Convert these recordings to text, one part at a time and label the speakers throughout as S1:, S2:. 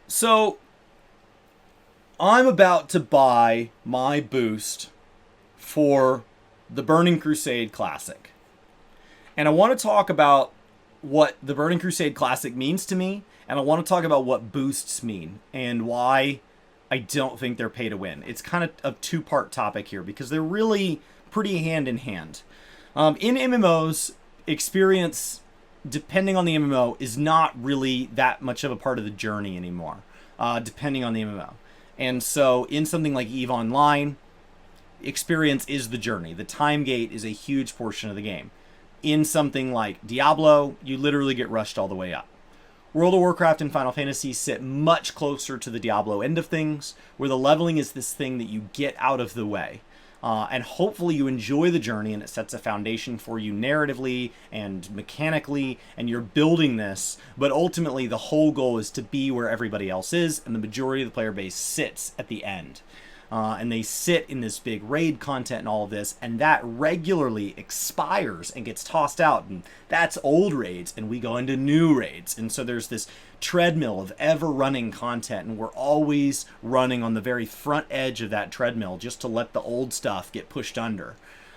S1: So I'm about to buy my boost for the Burning Crusade Classic. And I want to talk about what the Burning Crusade Classic means to me, and I want to talk about what boosts mean and why I don't think they're pay to win. It's kind of a two-part topic here because they're really pretty hand in hand. In MMOs, experience, depending on the MMO, is not really that much of a part of the journey anymore, depending on the MMO. And so in something like EVE Online, experience is the journey. The time gate is a huge portion of the game. In something like Diablo, you literally get rushed all the way up. World of Warcraft and Final Fantasy sit much closer to the Diablo end of things, where the leveling is this thing that you get out of the way. And hopefully you enjoy the journey and it sets a foundation for you narratively and mechanically, and you're building this, but ultimately the whole goal is to be where everybody else is, and the majority of the player base sits at the end. And they sit in this big raid content and all of this, and that regularly expires and gets tossed out, and that's old raids, and we go into new raids. And so there's this treadmill of ever running content, and we're always running on the very front edge of that treadmill just to let the old stuff get pushed under.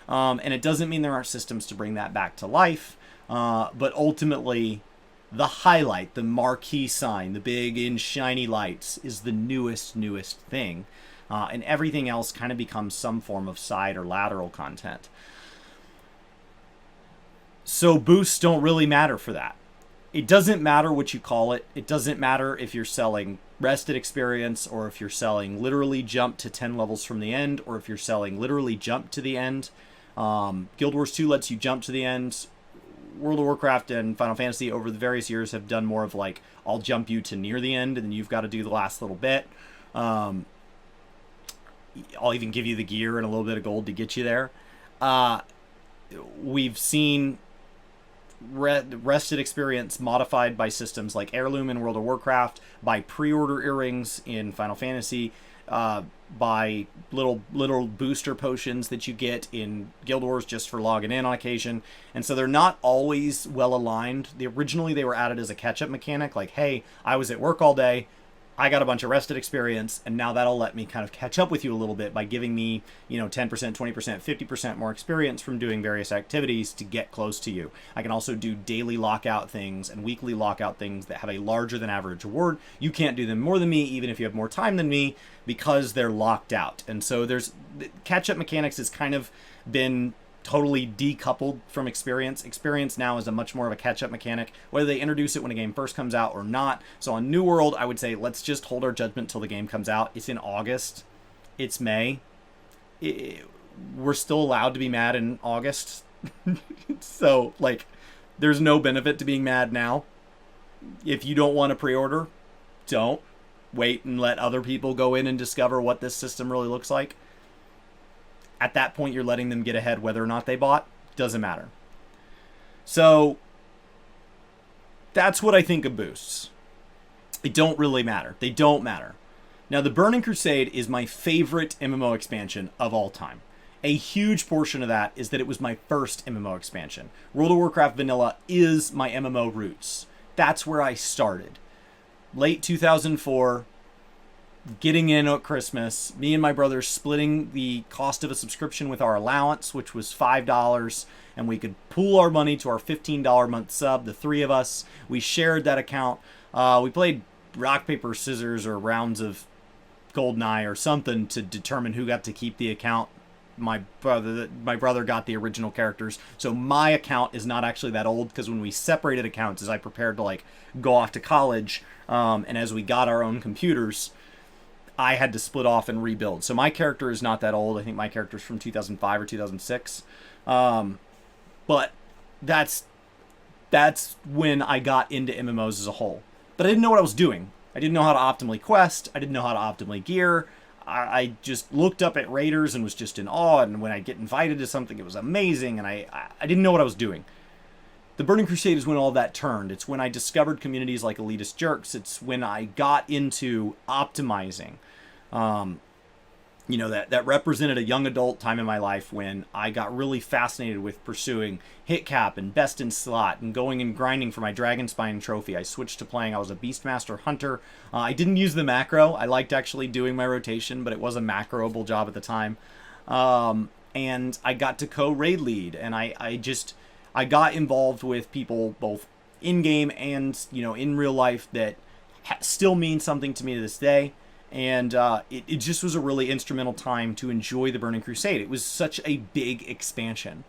S1: And it doesn't mean there aren't systems to bring that back to life, but ultimately the highlight, the marquee sign, the big and shiny lights is the newest thing. And everything else kind of becomes some form of side or lateral content. So boosts don't really matter for that. It doesn't matter what you call it. It doesn't matter if you're selling rested experience, or if you're selling literally jump to 10 levels from the end, or if you're selling literally jump to the end. Guild Wars 2 lets you jump to the end. World of Warcraft and Final Fantasy over the various years have done more of like, I'll jump you to near the end and then you've got to do the last little bit. I'll even give you the gear and a little bit of gold to get you there. We've seen rested experience modified by systems like Heirloom in World of Warcraft, by pre-order earrings in Final Fantasy, by little booster potions that you get in Guild Wars just for logging in on occasion. And so they're not always well aligned. Originally they were added as a catch-up mechanic, like, hey, I was at work all day, I got a bunch of rested experience, and now that'll let me kind of catch up with you a little bit by giving me, 10%, 20%, 50% more experience from doing various activities to get close to you. I can also do daily lockout things and weekly lockout things that have a larger than average reward. You can't do them more than me, even if you have more time than me, because they're locked out. And so there's catch-up mechanics has kind of been totally decoupled from experience. Experience now is a much more of a catch-up mechanic, whether they introduce it when a game first comes out or not. So on New World, I would say let's just hold our judgment till the game comes out. It's in August. It's May. We're still allowed to be mad in August. So, there's no benefit to being mad now. If you don't want to pre-order, don't. Wait and let other people go in and discover what this system really looks like. At that point, you're letting them get ahead whether or not they bought. Doesn't matter. So that's what I think of boosts. They don't really matter. They don't matter. Now, the Burning Crusade is my favorite MMO expansion of all time. A huge portion of that is that it was my first MMO expansion. World of Warcraft Vanilla is my MMO roots. That's where I started. Late 2004, getting in at Christmas, me and my brother splitting the cost of a subscription with our allowance, which was $5, and we could pool our money to our $15 a month sub, the three of us. We shared that account. We played rock, paper, scissors, or rounds of GoldenEye or something to determine who got to keep the account. My brother got the original characters, so my account is not actually that old, because when we separated accounts as I prepared to go off to college, and as we got our own computers, I had to split off and rebuild. So my character is not that old. I think my character is from 2005 or 2006. But that's when I got into MMOs as a whole. But I didn't know what I was doing. I didn't know how to optimally quest. I didn't know how to optimally gear. I just looked up at raiders and was just in awe. And when I get invited to something, it was amazing. And I didn't know what I was doing. The Burning Crusade is when all that turned. It's when I discovered communities like Elitist Jerks. It's when I got into optimizing. that represented a young adult time in my life when I got really fascinated with pursuing hit cap and best in slot and going and grinding for my Dragonspine trophy. I switched to playing, I was a Beastmaster Hunter. I didn't use the macro. I liked actually doing my rotation, but it was a macroable job at the time. And I got to co-raid lead, and I got involved with people both in-game and, in real life that still mean something to me to this day. And it just was a really instrumental time to enjoy the Burning Crusade. It was such a big expansion.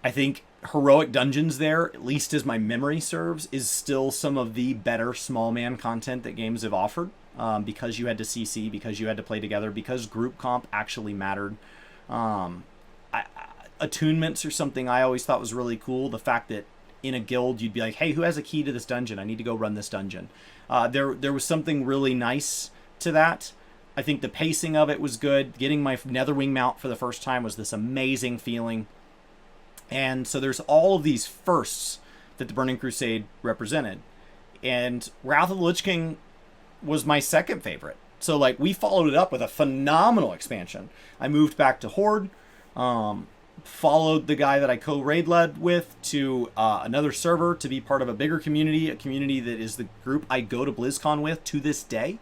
S1: I think Heroic Dungeons there, at least as my memory serves, is still some of the better small man content that games have offered, because you had to CC, because you had to play together, because group comp actually mattered. Attunements are something I always thought was really cool. The fact that in a guild you'd be like, hey, who has a key to this dungeon? I need to go run this dungeon. There was something really nice to that. I think the pacing of it was good. Getting my Netherwing mount for the first time was this amazing feeling. And so there's all of these firsts that the Burning Crusade represented. And Wrath of the Lich King was my second favorite. So like we followed it up with a phenomenal expansion. I moved back to Horde, followed the guy that I co-raid led with to another server to be part of a bigger community, a community that is the group I go to BlizzCon with to this day,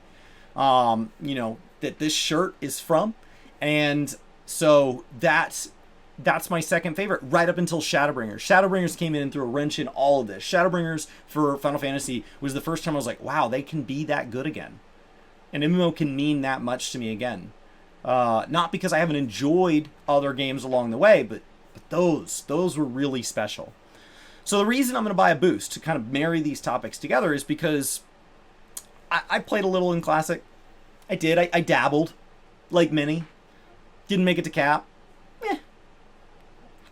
S1: that this shirt is from. And so that's my second favorite, right up until Shadowbringers. Shadowbringers came in and threw a wrench in all of this. Shadowbringers for Final Fantasy was the first time I was like, wow, they can be that good again. And MMO can mean that much to me again. Not because I haven't enjoyed other games along the way, but those were really special. So the reason I'm going to buy a boost to kind of marry these topics together is because I played a little in Classic. I did. I dabbled, like many. Didn't make it to Cap.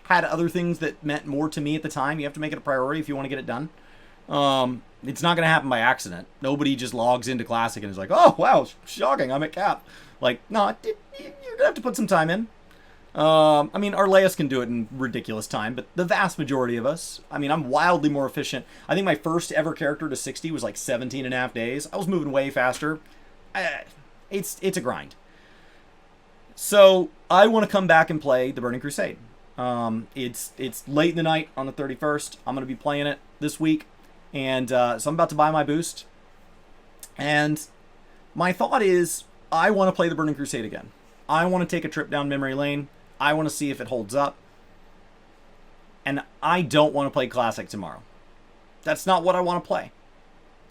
S1: Had other things that meant more to me at the time. You have to make it a priority if you want to get it done. It's not going to happen by accident. Nobody just logs into Classic and is like, oh, wow, shocking, I'm at Cap. Like, no, you're going to have to put some time in. Arleus can do it in ridiculous time, but the vast majority of us, I'm wildly more efficient. I think my first ever character to 60 was like 17 and a half days. I was moving way faster. It's a grind. So I want to come back and play the Burning Crusade. It's late in the night on the 31st. I'm going to be playing it this week. And so I'm about to buy my boost. And my thought is, I want to play the Burning Crusade again. I want to take a trip down memory lane. I want to see if it holds up. And I don't want to play Classic tomorrow. That's not what I want to play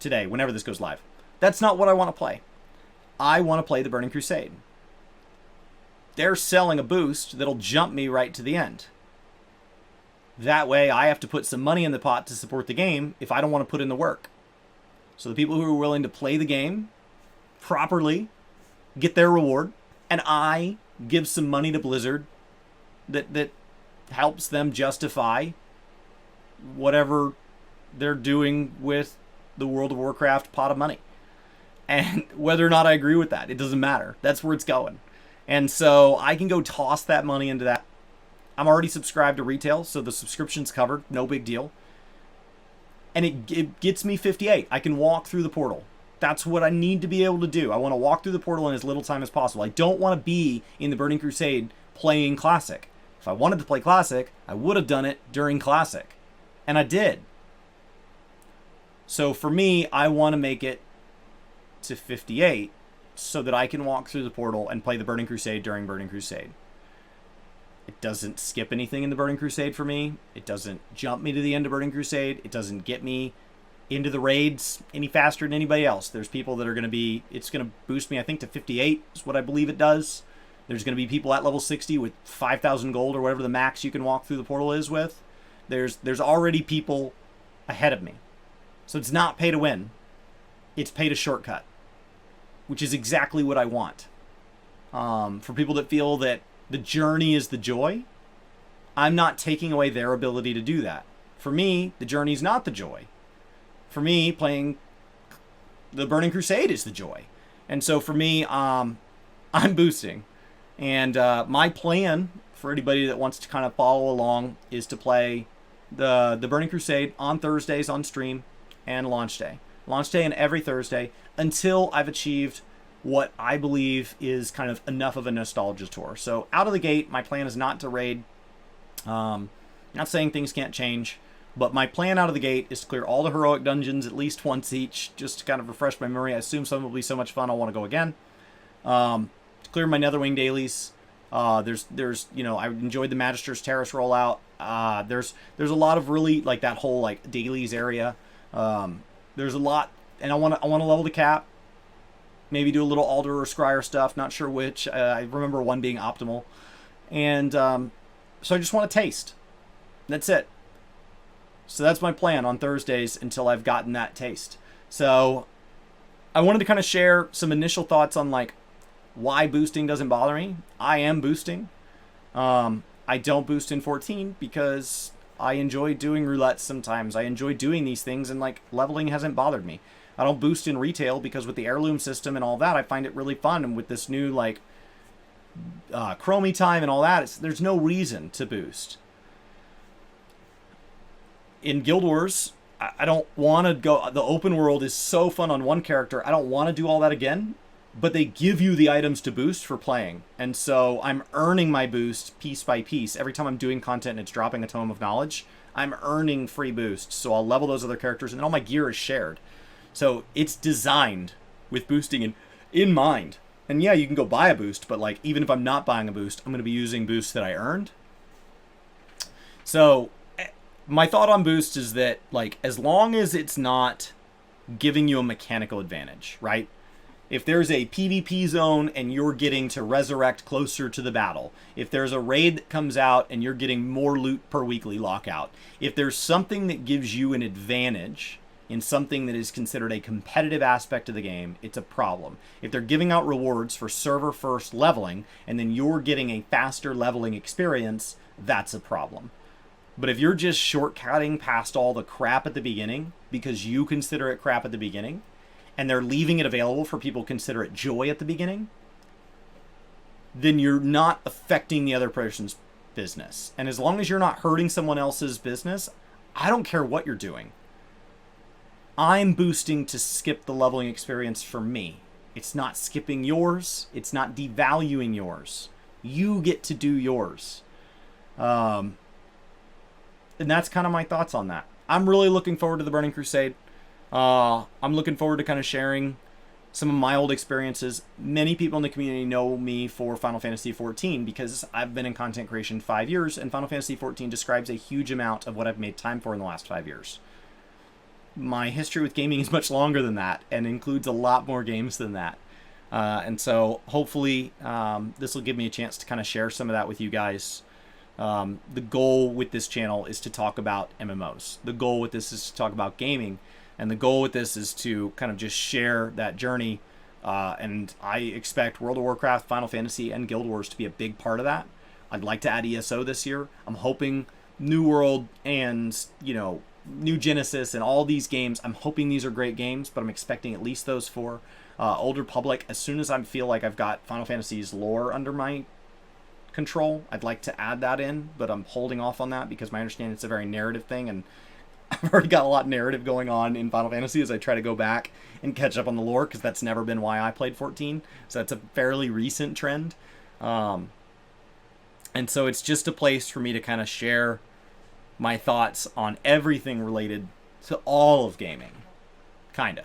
S1: today, whenever this goes live. That's not what I want to play. I want to play the Burning Crusade. They're selling a boost that'll jump me right to the end. That way, I have to put some money in the pot to support the game if I don't want to put in the work. So the people who are willing to play the game properly get their reward, and I give some money to Blizzard that helps them justify whatever they're doing with the World of Warcraft pot of money. And whether or not I agree with that, it doesn't matter. That's where it's going. And so I can go toss that money into that. I'm already subscribed to retail, so the subscription's covered. No big deal. And it gets me 58. I can walk through the portal. That's what I need to be able to do. I want to walk through the portal in as little time as possible. I don't want to be in the Burning Crusade playing Classic. If I wanted to play Classic, I would have done it during Classic. And I did. So for me, I want to make it to 58 so that I can walk through the portal and play the Burning Crusade during Burning Crusade. It doesn't skip anything in the Burning Crusade for me. It doesn't jump me to the end of Burning Crusade. It doesn't get me into the raids any faster than anybody else. There's people that are going to be... It's going to boost me, I think, to 58 is what I believe it does. There's going to be people at level 60 with 5,000 gold or whatever the max you can walk through the portal is with. There's already people ahead of me. So it's not pay to win. It's pay to shortcut, which is exactly what I want. For people that feel that the journey is the joy, I'm not taking away their ability to do that. For me, the journey is not the joy. For me, playing the Burning Crusade is the joy. And so for me, I'm boosting. And my plan for anybody that wants to kind of follow along is to play the Burning Crusade on Thursdays on stream and launch day. Launch day and every Thursday until I've achieved what I believe is kind of enough of a nostalgia tour. So out of the gate, my plan is not to raid. Not saying things can't change, but my plan out of the gate is to clear all the heroic dungeons at least once each, just to kind of refresh my memory. I assume some will be so much fun I'll want to go again. To clear my Netherwing dailies. There's I enjoyed the Magister's Terrace rollout. There's a lot of really like that whole like dailies area. There's a lot, and I want to level the cap. Maybe do a little Alder or Scryer stuff. Not sure which. I remember one being optimal, and so I just want to taste. That's it. So that's my plan on Thursdays until I've gotten that taste. So I wanted to kind of share some initial thoughts on like why boosting doesn't bother me. I am boosting. I don't boost in 14 because I enjoy doing roulettes sometimes. I enjoy doing these things, and like leveling hasn't bothered me. I don't boost in retail because with the heirloom system and all that, I find it really fun. And with this new like chromie time and all that, there's no reason to boost. In Guild Wars, I don't want to go. The open world is so fun on one character. I don't want to do all that again. But they give you the items to boost for playing. And so I'm earning my boost piece by piece. Every time I'm doing content and it's dropping a Tome of Knowledge, I'm earning free boosts. So I'll level those other characters, and then all my gear is shared. So it's designed with boosting in mind. And yeah, you can go buy a boost, but like even if I'm not buying a boost, I'm going to be using boosts that I earned. So my thought on boost is that like as long as it's not giving you a mechanical advantage, right? If there's a PvP zone and you're getting to resurrect closer to the battle, if there's a raid that comes out and you're getting more loot per weekly lockout, if there's something that gives you an advantage in something that is considered a competitive aspect of the game, it's a problem. If they're giving out rewards for server first leveling and then you're getting a faster leveling experience, that's a problem. But if you're just shortcutting past all the crap at the beginning because you consider it crap at the beginning, and they're leaving it available for people to consider it joy at the beginning, then you're not affecting the other person's business. And as long as you're not hurting someone else's business, I don't care what you're doing. I'm boosting to skip the leveling experience for me. It's not skipping yours. It's not devaluing yours. You get to do yours. And that's kind of my thoughts on that. I'm really looking forward to the Burning Crusade. I'm looking forward to kind of sharing some of my old experiences. Many people in the community know me for Final Fantasy XIV because I've been in content creation 5 years, and Final Fantasy XIV describes a huge amount of what I've made time for in the last 5 years. My history with gaming is much longer than that and includes a lot more games than that. And so hopefully this will give me a chance to kind of share some of that with you guys. The goal with this channel is to talk about MMOs. The goal with this is to talk about gaming. And the goal with this is to kind of just share that journey. And I expect World of Warcraft, Final Fantasy, and Guild Wars to be a big part of that. I'd like to add ESO this year. I'm hoping New World and, New Genesis and all these games, I'm hoping these are great games, but I'm expecting at least those four. Old Republic, as soon as I feel like I've got Final Fantasy's lore under my control, I'd like to add that in, but I'm holding off on that because my understanding it's a very narrative thing, and I've already got a lot of narrative going on in Final Fantasy as I try to go back and catch up on the lore, because that's never been why I played 14. So that's a fairly recent trend. And so it's just a place for me to kind of share my thoughts on everything related to all of gaming. Kinda.